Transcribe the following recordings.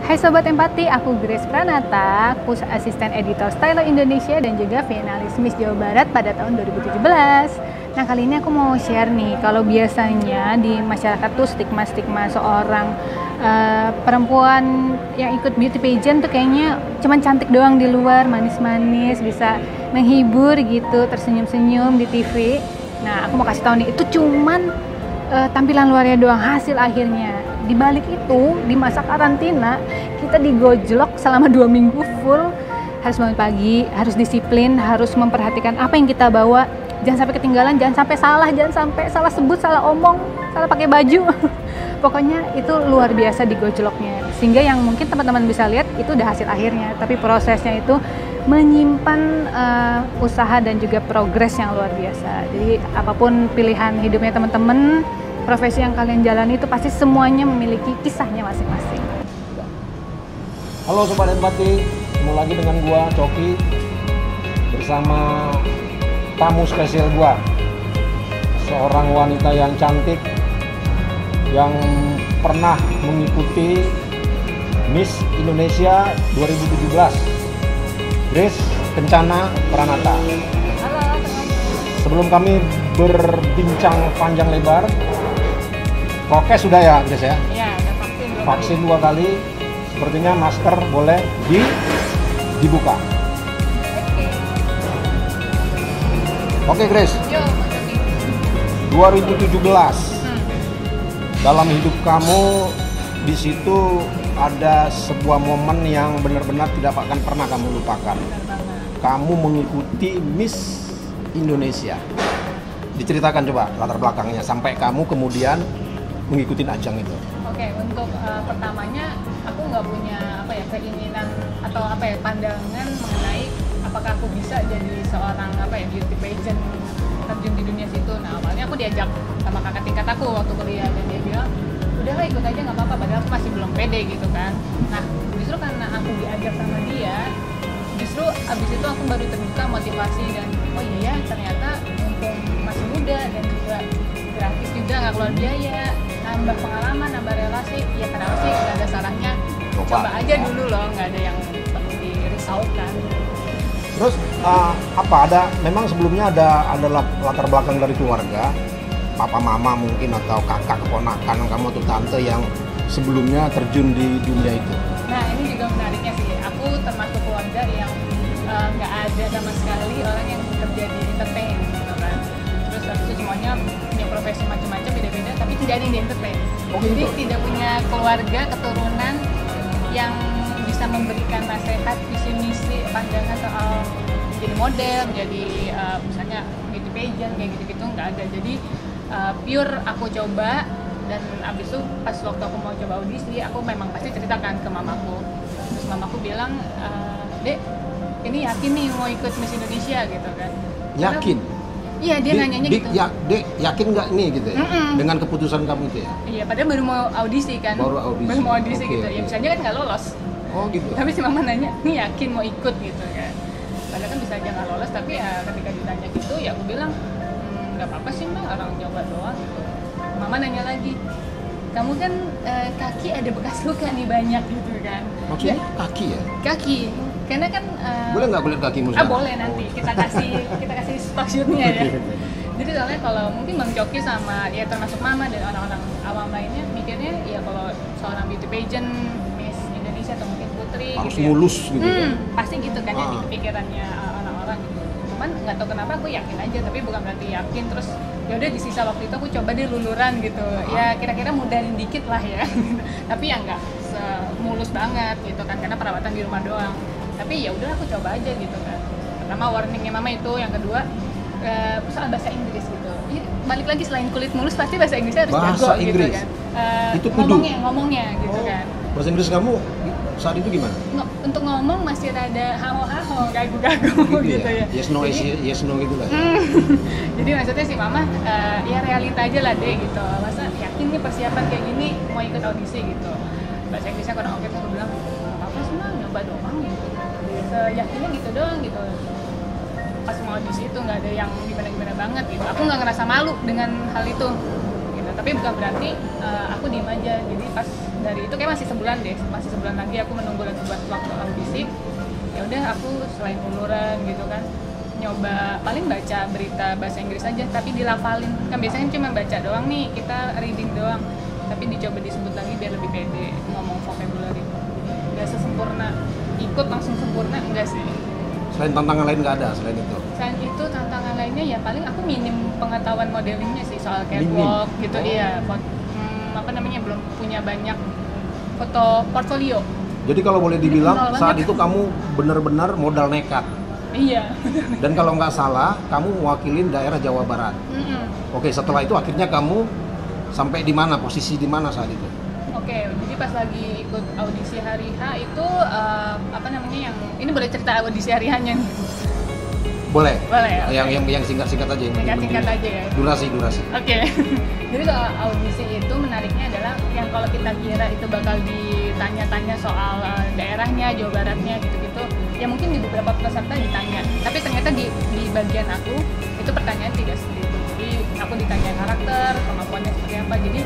Hai Sobat Empati, aku Grace Pranata, aku asisten editor Stylo Indonesia dan juga finalis Miss Jawa Barat pada tahun 2017. Nah, kali ini aku mau share nih, kalau biasanya di masyarakat tuh stigma-stigma seorang perempuan yang ikut beauty pageant tuh kayaknya cuman cantik doang di luar, manis-manis, bisa menghibur gitu, tersenyum-senyum di TV. Nah, aku mau kasih tahu nih, itu cuman tampilan luarnya doang, hasil akhirnya. Di balik itu, di masa karantina, kita digojlok selama 2 minggu full. Harus bangun pagi, harus disiplin, harus memperhatikan apa yang kita bawa. Jangan sampai ketinggalan, jangan sampai salah sebut, salah omong, salah pakai baju. Pokoknya itu luar biasa digojloknya. Sehingga yang mungkin teman-teman bisa lihat, itu udah hasil akhirnya. Tapi prosesnya itu menyimpan usaha dan juga progres yang luar biasa. Jadi apapun pilihan hidupnya teman-teman, profesi yang kalian jalani itu pasti semuanya memiliki kisahnya masing-masing. Halo Sobat Empati, ketemu lagi dengan gua Coki bersama tamu spesial gua, seorang wanita yang cantik yang pernah mengikuti Miss Indonesia 2017, Grace Kencana Pranata. Halo semuanya. Sebelum kami berbincang panjang lebar, prokes sudah ya, Grace ya? Iya, udah vaksin 2 Vaksin 2 kali. Sepertinya masker boleh dibuka. Oke, Grace. Yo, Mas Yogi. 2017. Dalam hidup kamu di situ ada sebuah momen yang benar-benar tidak akan pernah kamu lupakan. Benar banget. Kamu mengikuti Miss Indonesia. Diceritakan coba latar belakangnya sampai kamu kemudian mengikuti ajang itu. Oke, untuk pertamanya aku nggak punya keinginan atau pandangan mengenai apakah aku bisa jadi seorang beauty pageant terjun di dunia situ. Nah, awalnya aku diajak sama kakak tingkat aku waktu kuliah dan dia bilang udahlah ikut aja nggak apa-apa, padahal aku masih belum pede gitu kan. Nah, justru karena aku diajak sama dia, justru abis itu aku baru terbuka motivasi dan oh iya ya ternyata mumpung masih muda dan juga gratis juga nggak keluar biaya, nambah pengalaman, nambah relasi, ya kenapa sih nggak ada salahnya coba aja dulu loh, nggak ada yang perlu dirisaukan. Terus memang sebelumnya ada latar belakang dari keluarga, papa mama mungkin atau kakak keponakan kamu atau tante yang sebelumnya terjun di dunia itu? Nah, ini juga menariknya sih, aku termasuk keluarga yang nggak ada sama sekali orang yang bekerja di entertain gitu kan. Terus habis itu semuanya punya profesi macam-macam beda-beda, tapi tidak ada yang di entertain. Jadi tidak punya keluarga keturunan yang bisa memberikan nasihat, visi misi, pandangan soal jadi model, jadi misalnya beauty pageant kayak gitu-gitu nggak ada. Jadi pure aku coba, dan abis itu pas waktu aku mau coba audisi, aku memang pasti ceritakan ke mamaku. Terus mamaku bilang, Dek, ini yakin nih mau ikut Miss Indonesia gitu kan? Yakin? Iya, dia nanyanya gitu. Dek, yakin nggak nih gitu ya? Dengan keputusan kamu itu ya? Iya, padahal baru mau audisi kan? Baru mau audisi gitu. Ya bisa aja kan nggak lolos. Oh gitu. Tapi si mama nanya, nih yakin mau ikut gitu kan? Padahal kan bisa aja nggak lolos, tapi ya ketika ditanya gitu, ya aku bilang, nggak apa-apa sih mbak, orang nyoba doang gitu. Mama nanya lagi, kamu kan kaki ada bekas luka nih banyak gitu kan? Maksudnya ya, kaki ya? Kaki, karena kan boleh nggak kulit kakimu sekarang? boleh nanti kita kasih spasiunnya ya. Jadi soalnya kalau mungkin Bang Coki sama ya termasuk mama dan orang-orang awam lainnya mikirnya ya kalau seorang beauty pageant Miss Indonesia atau mungkin Putri harus gitu mulus gitu kan? Pasti gitu kan ya di pikirannya orang-orang gitu. Cuman nggak tahu kenapa aku yakin aja, tapi bukan berarti yakin terus ya udah di sisa waktu itu aku coba deh luluran gitu. Ya kira-kira mudahin dikit lah ya. Tapi ya nggak semulus banget gitu kan, karena perawatan di rumah doang. Tapi ya udah aku coba aja gitu kan. Pertama warningnya mama itu, yang kedua soal bahasa Inggris gitu. Ya, balik lagi selain kulit mulus pasti bahasa Inggrisnya harus Bahasa jago Inggris? gitu kan. Itu kudu? Ngomongnya gitu kan. Bahasa Inggris kamu saat itu gimana? Untuk ngomong masih rada haho-haho, gagu-gagu gitu ya. Yes no gitu lah. Jadi maksudnya si mama ya realita aja lah deh gitu. Masa yakin nih persiapan kayak gini mau ikut audisi gitu. Bahasa Inggrisnya kurang oke, aku bilang apa sih mah, nyoba doang gitu. Seyakinnya gitu doang gitu. Pas mau audisi itu nggak ada yang gimana-gimana banget gitu. Aku nggak ngerasa malu dengan hal itu gitu. Tapi bukan berarti aku diem aja. Jadi pas dari itu kayak masih sebulan deh, masih sebulan lagi aku menunggu lagi buat waktu audisi. Ya udah aku selain uluran gitu kan, nyoba paling baca berita bahasa Inggris aja tapi dilafalin. Kan biasanya cuma baca doang nih, kita reading doang. Tapi dicoba disebut lagi biar lebih pede ngomong vocabulary. Gak sesempurna ikut langsung sempurna, enggak sih. Selain tantangan lain nggak ada selain itu? Selain itu tantangan lainnya ya paling aku minim pengetahuan modelingnya sih, soal catwalk gitu. Iya, apa namanya, belum punya banyak foto portfolio. Jadi kalau boleh dibilang saat itu kamu benar-benar modal nekat. Iya. Dan kalau nggak salah, kamu mewakilin daerah Jawa Barat. Oke, setelah itu akhirnya kamu sampai di mana, posisi di mana saat itu? Oke, jadi pas lagi ikut audisi hari H itu apa namanya, yang ini boleh cerita audisi hari H-nya nih? Boleh. Boleh ya. Yang singkat-singkat aja. Singkat aja ya. Durasi. Oke. Jadi kalau audisi itu menariknya adalah yang kalau kita kira itu bakal ditanya-tanya soal daerahnya, Jawa Baratnya gitu-gitu. Ya mungkin di beberapa peserta ditanya. Tapi ternyata di bagian aku itu pertanyaan tidak seperti itu. Jadi aku ditanya karakter, kemampuannya seperti apa. Jadi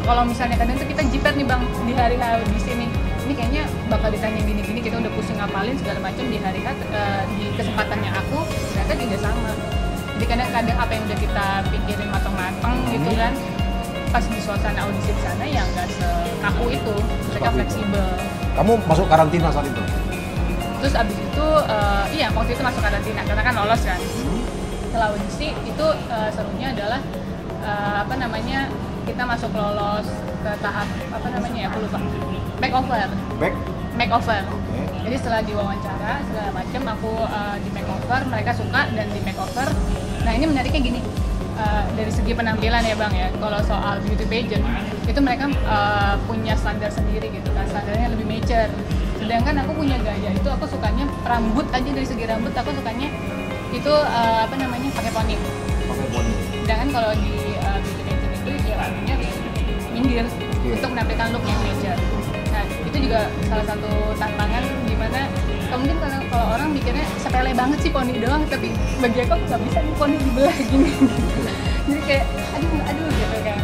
kalau misalnya kadang tuh kita jipet nih Bang di hari audisi nih. Ini kayaknya bakal ditanya gini-gini, kita udah pusing ngapalin segala macam di hari di kesempatannya aku ternyata tidak sama. Jadi kadang-kadang apa yang udah kita pikirin matang-matang gitu kan, pas di suasana audisi di sana ya nggak sekaku itu, mereka fleksibel. Kamu masuk karantina saat itu? Terus abis itu, iya waktu itu masuk karantina karena kan lolos kan. Setelah audisi itu serunya adalah apa namanya, kita masuk lolos ke tahap apa namanya ya, aku lupa, makeover. Okay. Jadi setelah diwawancara segala macam aku di makeover, mereka suka dan di makeover. Nah ini menariknya gini, dari segi penampilan ya Bang ya, kalau soal beauty pageant itu mereka punya standar sendiri gitu kan, standarnya lebih mature. Sedangkan aku punya gaya itu, aku sukanya rambut aja, dari segi rambut aku sukanya itu apa namanya, pakai poni. Sedangkan kalau di beauty pageant itu ya rambutnya minggir untuk menampilkan look yang mature. Nah itu juga salah satu tantangan dimana mungkin kalau orang mikirnya sepele banget sih poni doang, tapi bagi aku nggak bisa nih poni dibelah gini. Jadi kayak aduh gitu kan.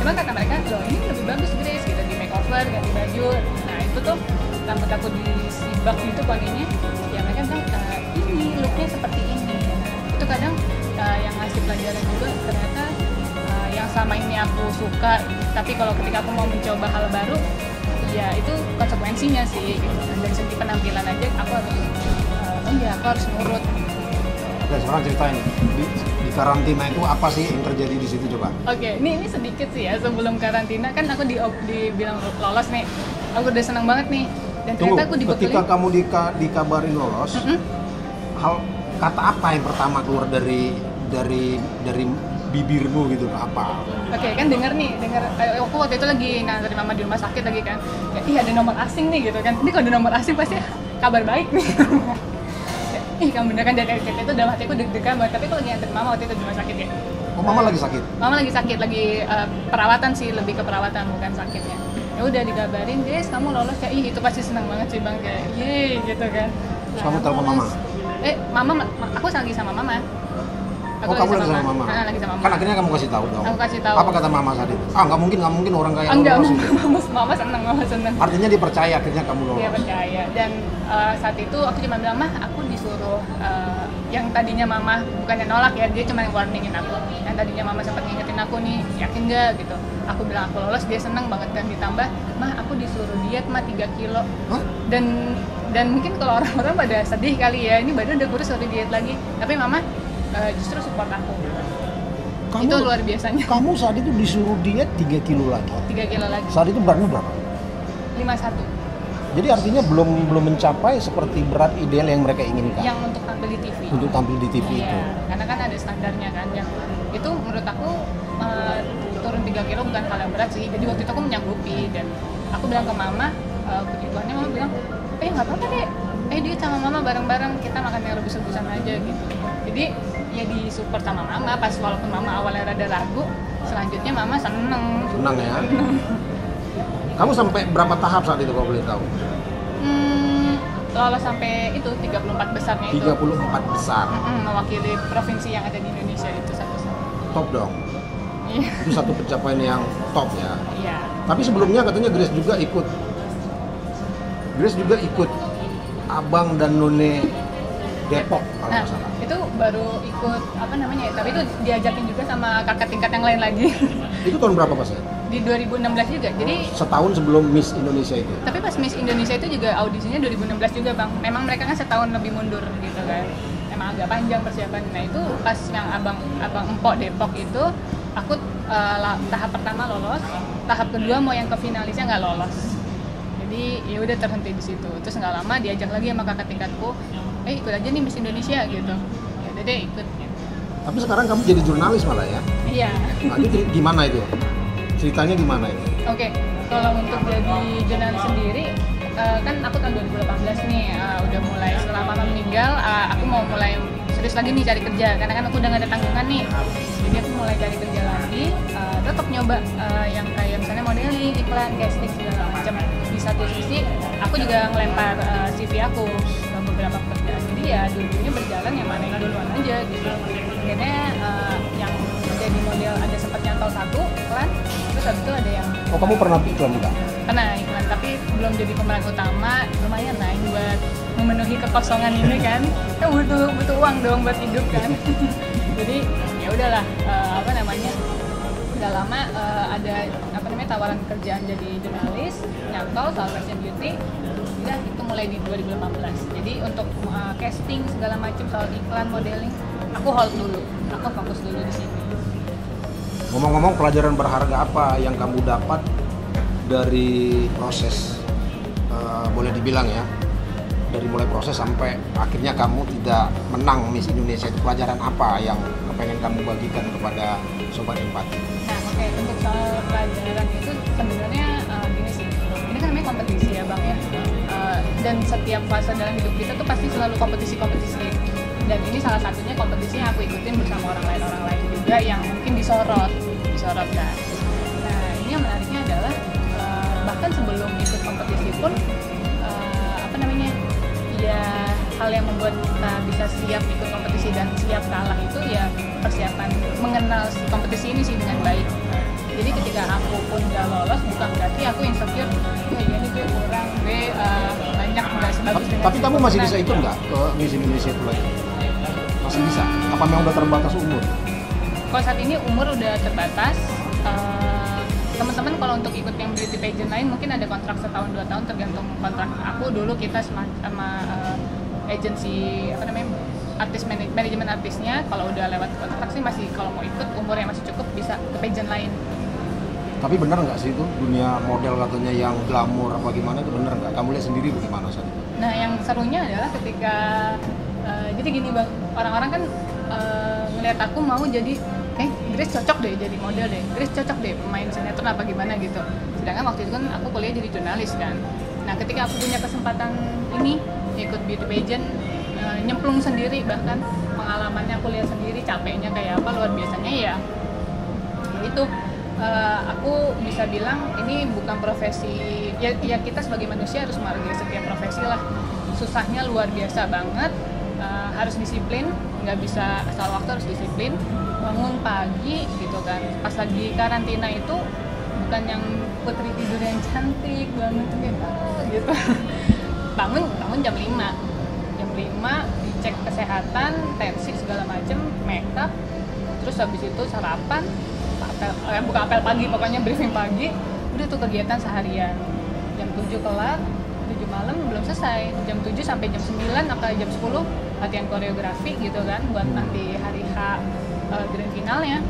Cuma kata mereka, loh ini lebih bagus Grace gitu, di makeover, ganti baju. Nah itu tuh rambut aku disibak gitu poninya, ya mereka bilang ini looknya seperti ini. Itu kadang yang ngasih pelajaran juga ternyata yang selama ini aku suka, tapi kalau ketika aku mau mencoba hal baru, ya itu konsekuensinya sih gitu. Dari segi penampilan aja aku harus aku harus nurut. Oke, sekarang ceritain di karantina itu apa sih yang terjadi di situ coba? Oke, ini sedikit sih ya, sebelum karantina kan aku dibilang lolos nih, aku udah senang banget nih. Dan ternyata aku dibekelin. Ketika kamu dikabarin lolos, kata apa yang pertama keluar dari bibirmu gitu, apa? Oke, kan denger aku waktu itu lagi nganterin mama di rumah sakit lagi kan, ya, iya ada nomor asing nih gitu kan, ini kalau ada nomor asing pasti kabar baik nih. Ih kamu bener kan, dari RCT itu dalam hatiku deg-degan banget, tapi kalau lagi nganterin mama waktu itu di rumah sakit ya. Oh mama lagi sakit? Mama lagi sakit, lagi perawatan sih, lebih ke perawatan bukan sakitnya. Ya udah dikabarin, Des kamu lolos ya, ih itu pasti senang banget sih Bang, kayak yeay gitu kan. Terus kamu telepon mama? Aku lagi sama mama. Kamu lagi sama mama? Lagi sama mama. Kan akhirnya kamu kasih tahu dong? Aku kasih tahu. Apa kata mama saat itu? Nggak mungkin orang kayak enggak, lolos gitu. Mama seneng. Artinya dipercaya akhirnya kamu lolos? Dia percaya, dan saat itu aku cuma bilang, Mah aku disuruh, yang tadinya mama bukannya nolak ya, dia cuma warningin aku. Yang tadinya mama sempat ngingetin aku nih, yakin nggak gitu. Aku bilang aku lolos, dia seneng banget, dan ditambah, Mah aku disuruh diet 3 kilo. Hah? Dan mungkin kalau orang-orang pada sedih kali ya, ini badan udah kurus suruh diet lagi. Tapi mama justru support aku. Itu luar biasanya. Kamu saat itu disuruh diet 3 kilo lagi? 3 kilo lagi. Saat itu beratnya berapa? 51. Jadi artinya belum mencapai seperti berat ideal yang mereka inginkan? Yang untuk tampil di TV. Untuk tampil di TV iya, itu? Karena kan ada standarnya kan. Yang itu menurut aku turun 3 kilo bukan hal yang berat sih. Jadi waktu itu aku menyanggupi. Dan aku bilang ke mama, puji Tuhannya mama bilang, nggak apa-apa deh. Dia sama mama bareng-bareng, kita makan yang rebus-rebusan aja gitu. Jadi ya disupport sama mama, pas walaupun mama awalnya rada ragu, selanjutnya mama seneng ya. Kamu sampai berapa tahap saat itu kalau boleh tahu? Lolos sampai itu 34 besarnya itu. 34 besar? Mewakili provinsi yang ada di Indonesia itu satu-satu. Top dong? Iya. Itu satu pencapaian yang top ya. Iya. Tapi sebelumnya katanya Grace juga ikut Abang dan None Depok kalau Nah, nggak salah. itu baru ikut apa namanya ya, tapi itu diajakin juga sama kakak tingkat yang lain lagi. Itu tahun berapa pas ya? Di 2016 juga. Jadi Setahun sebelum Miss Indonesia itu. tapi pas Miss Indonesia itu juga audisinya 2016 juga Bang. Memang mereka kan setahun lebih mundur gitu kan. Emang agak panjang persiapan. Nah itu pas yang abang Empok Depok itu aku tahap pertama lolos, tahap kedua mau yang ke finalisnya nggak lolos. Jadi ya udah terhenti di situ. Terus nggak lama diajak lagi sama kakak tingkatku, ikut aja nih Miss Indonesia gitu. Ya udah deh ikut. Tapi sekarang kamu jadi jurnalis malah ya? Iya. Nah, itu gimana itu? Ceritanya gimana itu? Oke, kalau untuk jadi jurnalis sendiri, kan aku tahun 2018 nih, udah mulai setelah mama meninggal, aku mau mulai serius lagi nih cari kerja, karena kan aku udah gak ada tanggungan nih. Jadi aku mulai cari kerja lagi, tetap nyoba yang kayak misalnya modeling, iklan, casting segala macam. Di satu sisi, aku juga ngelempar CV aku ke beberapa pekerjaan. Jadi ya dulunya berjalan yang mana yang duluan aja gitu. Akhirnya yang jadi model ada sempat nyantol satu iklan, terus habis itu ada yang Oh, kamu pernah iklan juga? pernah iklan, tapi belum jadi pemeran utama. Lumayan lah buat memenuhi kekosongan ini kan butuh uang dong buat hidup kan. Jadi ya udahlah, udah lama ada tawaran kerjaan jadi jurnalis, nyantol soal fashion beauty. Udah itu mulai di 2018. Jadi untuk casting segala macam soal iklan, modeling, aku hold dulu, aku fokus dulu di sini. Ngomong-ngomong, pelajaran berharga apa yang kamu dapat dari proses, boleh dibilang ya, dari mulai proses sampai akhirnya kamu tidak menang Miss Indonesia, itu pelajaran apa yang kepengen kamu bagikan kepada Sobat Empati? Nah, oke, untuk soal pelajaran itu sebenarnya gini sih, ini kan namanya kompetisi ya Bang ya, dan setiap fase dalam hidup kita tuh pasti selalu kompetisi. Dan ini salah satunya kompetisi yang aku ikutin bersama orang lain juga yang mungkin disorot kan. Nah ini yang menariknya adalah bahkan sebelum ikut kompetisi pun ya hal yang membuat kita bisa siap ikut kompetisi dan siap kalah itu ya persiapan mengenal si kompetisi ini sih dengan baik. Jadi ketika aku pun gak lolos bukan berarti aku insecure, ini gue kurang, gue banyak nggak sebagus dengan. Tapi kamu masih bisa ikut nggak ke Miss Indonesia itu lagi? Masih bisa? Apa memang udah terbatas umur? Kalau saat ini umur udah terbatas. Teman-teman kalau untuk ikut yang beauty pageant lain mungkin ada kontrak setahun 2 tahun tergantung kontrak. Aku dulu kita sama agensi manajemen artisnya, kalau udah lewat kontrak sih masih, kalau mau ikut umurnya masih cukup bisa ke pageant lain. Tapi benar nggak sih itu dunia model katanya yang glamor apa gimana, itu benar nggak? Kamu lihat sendiri bagaimana saat itu? Nah yang serunya adalah ketika jadi gini Bang, orang-orang kan ngelihat aku mau jadi Grace cocok deh jadi model deh, Grace cocok deh pemain sinetron apa gimana gitu. Sedangkan waktu itu kan aku kuliah jadi jurnalis kan. Nah ketika aku punya kesempatan ini ikut beauty pageant, nyemplung sendiri, bahkan pengalamannya aku lihat sendiri capeknya kayak apa, luar biasanya ya itu. Aku bisa bilang ini bukan profesi ya kita sebagai manusia harus menghargai setiap profesi lah. Susahnya luar biasa banget, harus disiplin, nggak bisa asal waktu, harus disiplin. Bangun pagi gitu kan, pas lagi karantina itu bukan yang putri tidur yang cantik banget kayak gitu. bangun jam 5 dicek kesehatan, tensi segala macem, make up, terus habis itu sarapan, buka apel pagi, pokoknya briefing pagi, udah tuh kegiatan seharian. Jam 7 kelar, 7 malam belum selesai, jam 7 sampai jam 9 atau jam 10 latihan koreografi gitu kan buat nanti hari H grand finalnya.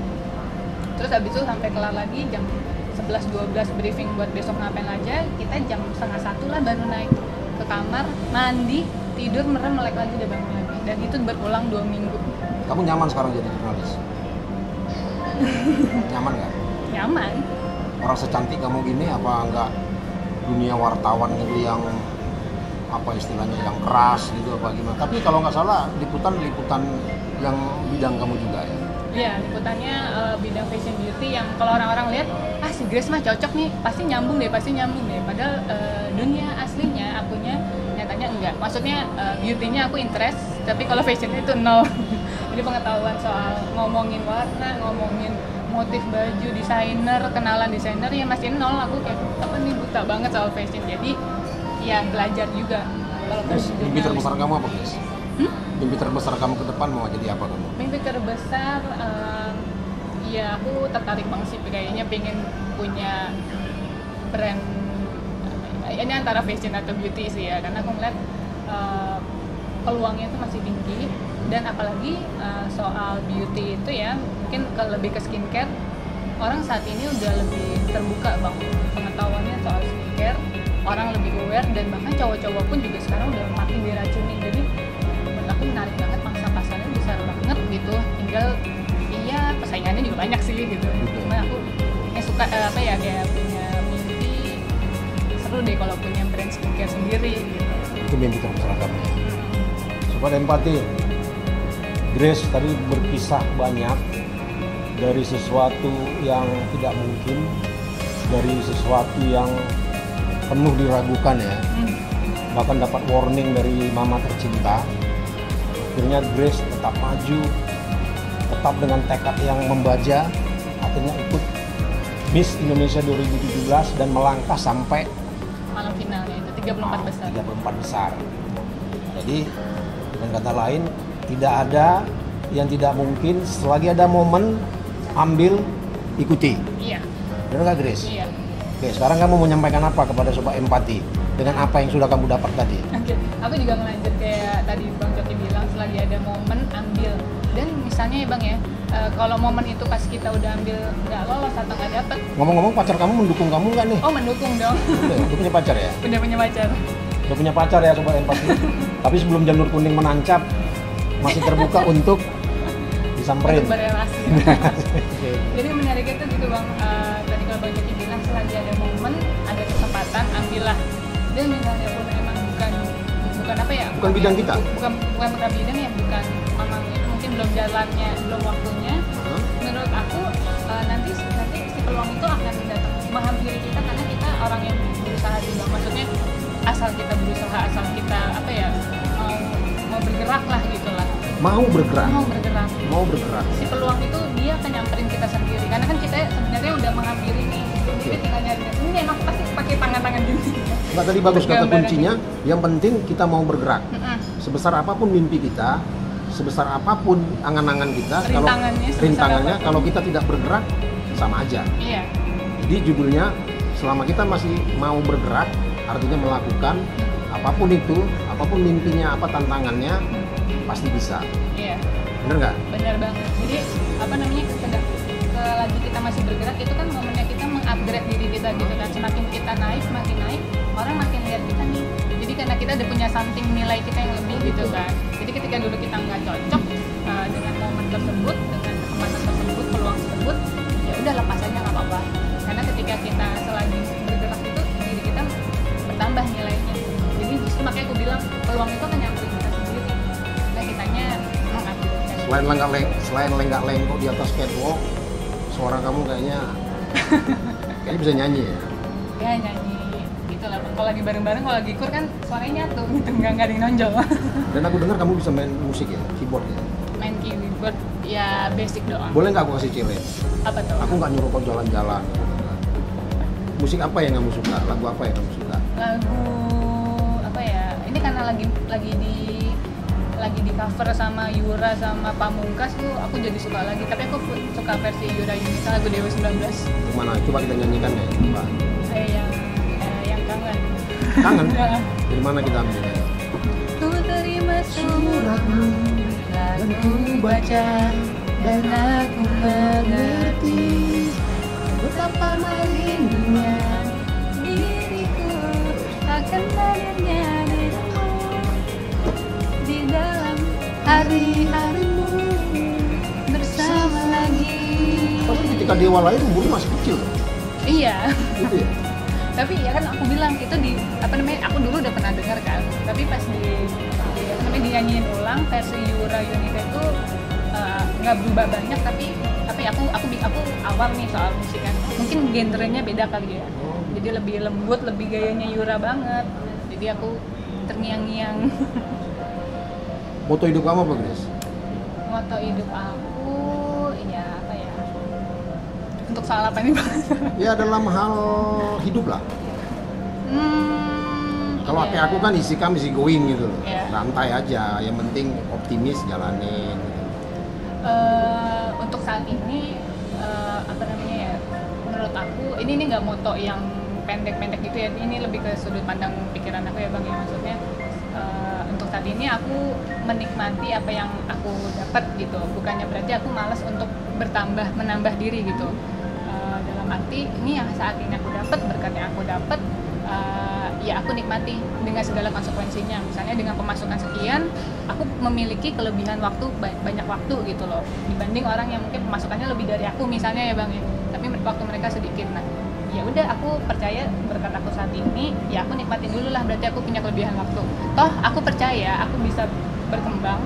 Terus habis itu sampai kelar lagi jam 11-12 briefing buat besok ngapain aja. Kita jam 12:30 lah baru naik ke kamar, mandi, tidur, merem, melek lagi, udah bangun lagi. Dan itu berulang 2 minggu. Kamu nyaman sekarang jadi jurnalis? Nyaman nggak? Nyaman. Orang secantik kamu gini apa enggak dunia wartawan gitu yang apa istilahnya yang keras gitu apa gimana? Tapi kalau nggak salah liputan yang bidang kamu juga ya? Iya, liputannya bidang fashion beauty yang kalau orang-orang lihat, si Grace mah cocok nih, pasti nyambung deh. Padahal dunia aslinya akunya nyatanya enggak. Maksudnya beauty-nya aku interest, tapi kalau fashion itu nol. Jadi pengetahuan soal ngomongin warna, ngomongin motif baju, desainer, kenalan desainer ya masih nol. Aku kayak apa nih, buta banget soal fashion. Jadi ya belajar juga. Kalau mimpi terbesar kamu apa, guys? Mimpi terbesar kamu ke depan mau jadi apa kamu? Mimpi terbesar, ya aku tertarik banget sih, kayaknya pengen punya brand. Ini antara fashion atau beauty sih ya, karena aku ngeliat peluangnya itu masih tinggi. Dan apalagi soal beauty itu ya, mungkin lebih ke skincare. Orang saat ini udah lebih terbuka bang, pengetahuannya soal skincare. Orang lebih aware, dan bahkan cowok-cowok pun juga sekarang udah makin diracunin. Jadi menurut aku menarik banget, mangsa pasarnya besar banget gitu. Tinggal iya persaingannya juga banyak sih gitu. Cuma aku suka kayak punya mimpi seru deh kalau punya brand skincare sendiri gitu. Itu mimpi terbesar kamu. Sobat Empati, Grace tadi berkisah banyak dari sesuatu yang tidak mungkin, dari sesuatu yang penuh diragukan ya. Bahkan dapat warning dari mama tercinta. Akhirnya Grace tetap maju, tetap dengan tekad yang membaja, akhirnya ikut Miss Indonesia 2017 dan melangkah sampai malam finalnya itu 34 besar. 34 besar. Jadi dengan kata lain, tidak ada yang tidak mungkin. Selagi ada momen, ambil, ikuti. Iya. Benar nggak, Grace? Iya. Oke, sekarang kamu mau menyampaikan apa kepada Sobat Empati dengan apa yang sudah kamu dapat tadi? Oke, aku juga melanjut kayak tadi Bang Joki bilang, selagi ada momen ambil. Dan misalnya ya Bang ya, kalau momen itu pas kita udah ambil nggak lolos atau nggak dapet. Ngomong-ngomong, pacar kamu mendukung kamu nggak nih? Oh, mendukung dong. Udah punya pacar ya? Udah punya pacar. Udah punya pacar ya Sobat Empati. Tapi sebelum janur kuning menancap, masih terbuka untuk disamperin. Untuk berrelasi. Jadi menariknya tuh gitu Bang, tadi kalau Bang Joki bilang selagi ada momen, ada kesempatan, ambillah. Dan misalnya pun emang bukan apa ya? Bukan bidang kita. Bukan bidang ya, bukan memang itu mungkin belum jalannya, belum waktunya. Menurut aku nanti si peluang itu akan datang menghampiri kita, karena kita orang yang berusaha juga. Maksudnya asal kita berusaha, asal kita apa ya, mau bergerak lah gitulah. Mau bergerak. Si peluang itu dia akan nyamperin kita sendiri, karena kan kita sebenarnya udah menghampiri nih. Jadi tinggal nyari. Ini emang pasti pakai tangan-tangan gini. Nggak, tadi bagus kata kuncinya. Yang penting kita mau bergerak. Sebesar apapun mimpi kita, sebesar apapun angan-angan kita, rintangannya, kalau kita tidak bergerak, sama aja. Iya. Jadi judulnya, selama kita masih mau bergerak, artinya melakukan apapun itu, apapun mimpinya, apa tantangannya, pasti bisa. Iya. Bener nggak? Bener banget. Jadi apa namanya, lagi kita masih bergerak itu kan momennya kita mengupgrade diri kita gitu kan. Semakin kita naik, makin naik, orang makin lihat kita nih. Jadi karena kita udah punya something, nilai kita yang lebih gitu kan. Jadi ketika dulu kita nggak cocok dengan momen tersebut, dengan kesempatan tersebut, peluang tersebut, ya udah lepas aja nggak apa-apa. Karena ketika kita selagi bergerak itu, diri kita bertambah nilainya. Jadi justru makanya aku bilang peluang itu akan nyamperin kita sendiri. Nah kitanya mengupgrade. Selain lenggak-lenggok di atas catwalk, suara kamu kayaknya bisa nyanyi ya? Ya nyanyi gitu lah. Kalau lagi bareng-bareng, kalau lagi kur kan suaranya nyatu gitu, nggak ada yang nonjol. Dan aku dengar kamu bisa main musik ya, keyboard ya? Main keyboard ya basic doang. Boleh nggak aku kasih challenge? Apa tuh? Aku nggak nyuruh kau jalan-jalan. Musik apa yang kamu suka? Lagu apa yang kamu suka? Lagu apa ya? Ini karena lagi di cover sama Yura sama Pamungkas tuh, aku jadi suka lagi. Tapi aku suka versi Yura Yunita, lagu Dewa 19. Mana? Coba kita nyanyikan ya, coba. Yang kangen. Kangen? Dari mana kita ambilnya? Ku terima suratmu, dan ku baca, dan aku mengerti betapa merindunya diriku akan hadirnya dirimu di dalam hari-harimu bersama lagi. Tapi ketika Dewa lahir umurnya masih kecil. Iya. Gitu ya? Tapi ya kan aku bilang itu aku dulu udah pernah dengar kan. Tapi pas dinyanyiin ulang versi Yura Yunita itu nggak berubah banyak, tapi aku awam nih soal musik kan. Mungkin genrenya beda kali ya. Jadi lebih lembut, lebih gayanya Yura banget. Jadi aku terngiang-ngiang. Moto hidup kamu apa, Grace? Moto hidup aku ya apa ya? Untuk soal apa nih Bang? Ya dalam hal hidup lah. Kalau Iya. kayak aku kan easy come easy going gitu loh. Iya. Santai aja, yang penting optimis jalanin. Untuk saat ini apa namanya ya, menurut aku ini nggak moto yang pendek-pendek gitu ya, ini lebih ke sudut pandang pikiran aku ya Bang ya, maksudnya untuk saat ini aku menikmati apa yang aku dapat gitu, bukannya berarti aku malas untuk menambah diri gitu. Dalam arti ini yang saat ini aku dapat, berkat yang aku dapat, ya aku nikmati dengan segala konsekuensinya. Misalnya dengan pemasukan sekian, aku memiliki kelebihan waktu, banyak waktu gitu loh, dibanding orang yang mungkin pemasukannya lebih dari aku misalnya ya Bang ya, tapi waktu mereka sedikit. Nah ya udah, aku percaya berkat aku saat ini, ya aku nikmatin dulu lah, berarti aku punya kelebihan waktu. Toh aku percaya aku bisa berkembang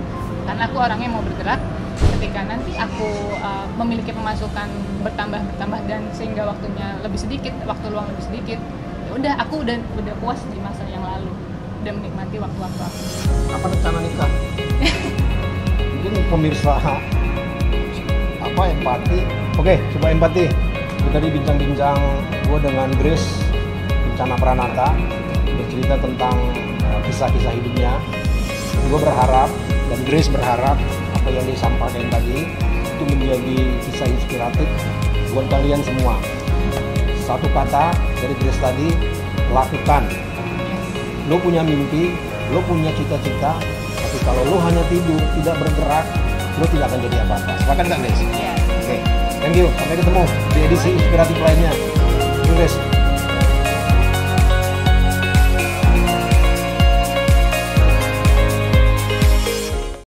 karena aku orangnya mau bergerak. Ketika nanti aku memiliki pemasukan bertambah dan sehingga waktunya lebih sedikit, waktu luang lebih sedikit, ya udah aku udah puas di masa yang lalu, udah menikmati waktu-waktu aku. Apa rencana nikah? Mungkin pemirsa apa empati. Oke, coba empati. Kita tadi bincang-bincang gue dengan Grace Kencana Pranata, bercerita tentang kisah-kisah hidupnya. Gue berharap dan Grace berharap apa yang disampaikan tadi itu menjadi kisah inspiratif buat kalian semua. Satu kata dari Grace tadi, lakukan. Lo punya mimpi, lo punya cita-cita, tapi kalau lo hanya tidur, tidak bergerak, lo tidak akan jadi apa-apa. Sepakat nggak, Grace? Iya. Oke, thank you. Sampai ketemu di edisi inspiratif lainnya. Grace.